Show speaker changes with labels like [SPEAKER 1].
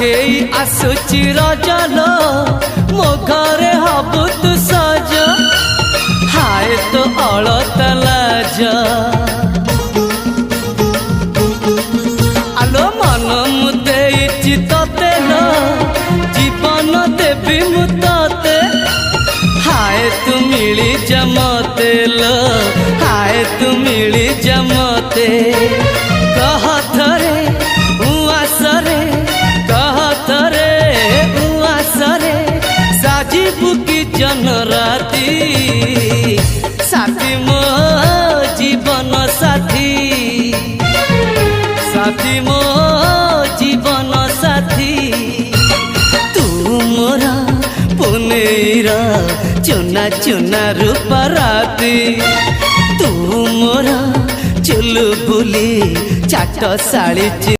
[SPEAKER 1] आखेई आसुची रजलो मो घरे हबु तू सज हाय तो अलता लाज आलो मन मुदे चितते लो जीवन देवी मुते हाय तू मिली जमते लो हाय तू मिली जमते कह थरे उआसरे कह थरे उआसरे साजिबु की जन राती साथी मो जीवन साथी साथी मो जीवन साथी तू मोरा पुनेरा चुना चुना रूपा राती तू मोरा चुलु बुली चाट साड़ी।